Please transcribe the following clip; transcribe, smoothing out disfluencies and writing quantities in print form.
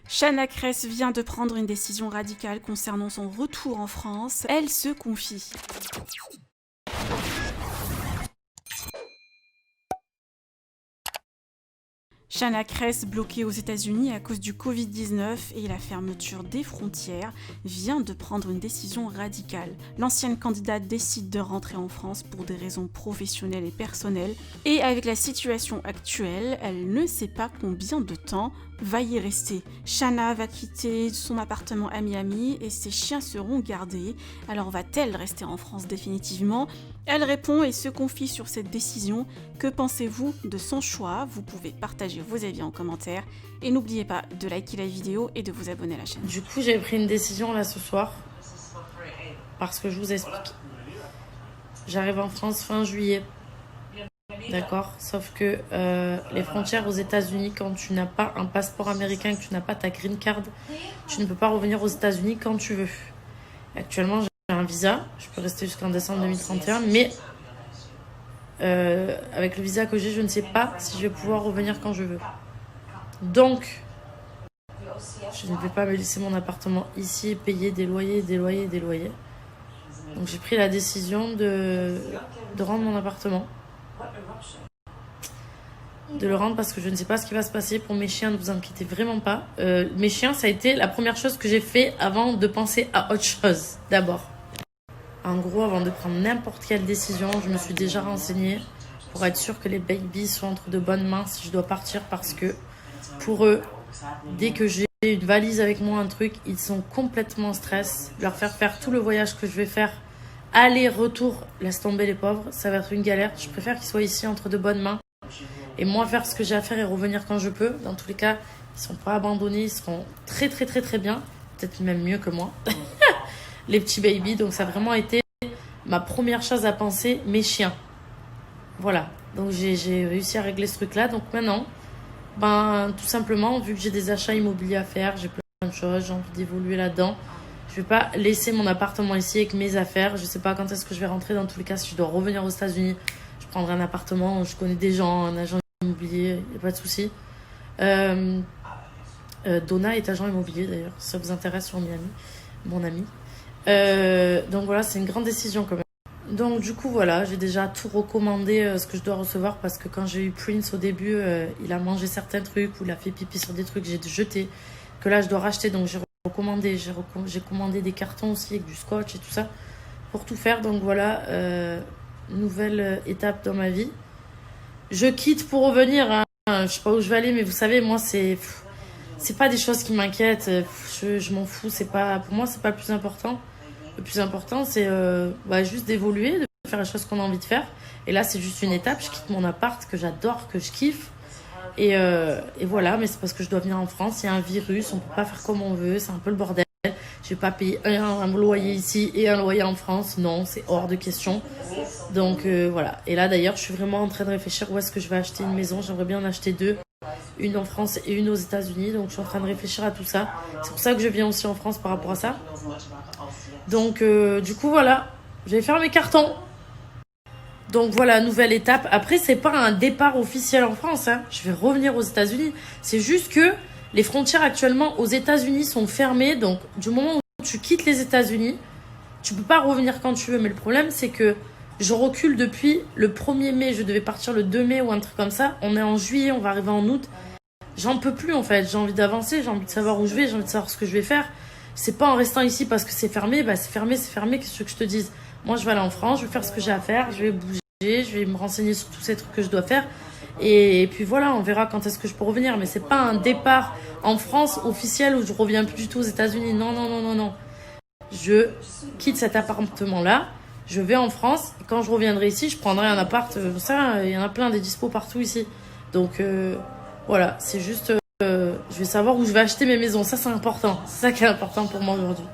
Chana Cres vient de prendre une décision radicale concernant son retour en France. Elle se confie. Chana Cres, bloquée aux États-Unis à cause du Covid-19 et la fermeture des frontières, vient de prendre une décision radicale. L'ancienne candidate décide de rentrer en France pour des raisons professionnelles et personnelles. Et avec la situation actuelle, elle ne sait pas combien de temps va y rester. Chana va quitter son appartement à Miami et ses chiens seront gardés. Alors va-t-elle rester en France définitivement ? Elle répond et se confie sur cette décision. Que pensez-vous de son choix ? Vous pouvez partager vos avis en commentaire et n'oubliez pas de liker la vidéo et de vous abonner à la chaîne. Du coup, j'ai pris une décision là ce soir parce que je vous explique. J'arrive en France fin juillet. D'accord, sauf que les frontières aux États-Unis, quand tu n'as pas un passeport américain, que tu n'as pas ta green card, tu ne peux pas revenir aux États-Unis quand tu veux. Actuellement, j'ai un visa, je peux rester jusqu'en décembre 2031, mais avec le visa que j'ai, je ne sais pas si je vais pouvoir revenir quand je veux. Donc, je ne vais pas me laisser mon appartement ici et payer des loyers, des loyers, des loyers. Donc, j'ai pris la décision de rendre mon appartement. De le rendre parce que je ne sais pas ce qui va se passer. Pour mes chiens, ne vous inquiétez vraiment pas. Mes chiens, ça a été la première chose que j'ai fait avant de penser à autre chose, d'abord. En gros, avant de prendre n'importe quelle décision, je me suis déjà renseignée pour être sûre que les babies sont entre de bonnes mains si je dois partir, parce que pour eux, dès que j'ai une valise avec moi, un truc, ils sont complètement en stress. Leur faire tout le voyage que je vais faire, aller-retour, laisse tomber les pauvres, ça va être une galère. Je préfère qu'ils soient ici entre de bonnes mains et moi faire ce que j'ai à faire et revenir quand je peux. Dans tous les cas, ils ne seront pas abandonnés, ils seront très très très très bien, peut-être même mieux que moi. Les petits babies, donc ça a vraiment été ma première chose à penser, mes chiens. Voilà, donc j'ai réussi à régler ce truc-là. Donc maintenant, tout simplement, vu que j'ai des achats immobiliers à faire, j'ai plein de choses, j'ai envie d'évoluer là-dedans. Je vais pas laisser mon appartement ici avec mes affaires. Je sais pas quand est-ce que je vais rentrer. Dans tous les cas, si je dois revenir aux États-Unis, je prendrai un appartement. Je connais des gens, un agent immobilier, il n'y a pas de souci. Donna est agent immobilier d'ailleurs, si ça vous intéresse, sur Miami, mon ami. Donc voilà, c'est une grande décision quand même. Donc du coup voilà, j'ai déjà tout recommandé, ce que je dois recevoir, parce que quand j'ai eu Prince au début, il a mangé certains trucs ou il a fait pipi sur des trucs, j'ai jeté, que là je dois racheter. Donc j'ai recommandé, j'ai commandé des cartons aussi avec du scotch et tout ça pour tout faire. Donc voilà, nouvelle étape dans ma vie. Je quitte pour revenir, hein. Je sais pas où je vais aller, mais vous savez, moi c'est pas des choses qui m'inquiètent. Je m'en fous, c'est pas, pour moi c'est pas le plus important. Le plus important, c'est juste d'évoluer, de faire les choses qu'on a envie de faire. Et là, c'est juste une étape. Je quitte mon appart que j'adore, que je kiffe. Et voilà, mais c'est parce que je dois venir en France. Il y a un virus, on peut pas faire comme on veut. C'est un peu le bordel. Je vais pas payer un loyer ici et un loyer en France. Non, c'est hors de question. Donc voilà. Et là, d'ailleurs, je suis vraiment en train de réfléchir où est-ce que je vais acheter une maison. J'aimerais bien en acheter deux. Une en France et une aux États-Unis. Donc je suis en train de réfléchir à tout ça. C'est pour ça que je viens aussi en France par rapport à ça. Donc du coup voilà, je vais faire mes cartons. Donc voilà, nouvelle étape. Après, c'est pas un départ officiel en France, hein. Je vais revenir aux États-Unis. C'est juste que les frontières actuellement aux États-Unis sont fermées. Donc du moment où tu quittes les États-Unis, tu peux pas revenir quand tu veux. Mais le problème, c'est que je recule depuis le 1er mai. Je devais partir le 2 mai ou un truc comme ça. On est en juillet, on va arriver en août. J'en peux plus en fait. J'ai envie d'avancer, j'ai envie de savoir où je vais, j'ai envie de savoir ce que je vais faire. C'est pas en restant ici parce que c'est fermé. C'est fermé, c'est fermé. Qu'est-ce que je te dise? Moi, je vais aller en France, je vais faire ce que j'ai à faire, je vais bouger, je vais me renseigner sur tous ces trucs que je dois faire. Et puis voilà, on verra quand est-ce que je peux revenir. Mais c'est pas un départ en France officiel où je reviens plus du tout aux États-Unis. Non, non, non, non, non. Je quitte cet appartement-là, je vais en France. Et quand je reviendrai ici, je prendrai un appart. Ça, il y en a plein, des dispos partout ici. Donc voilà, c'est juste... je vais savoir où je vais acheter mes maisons. Ça, c'est important. C'est ça qui est important pour moi aujourd'hui.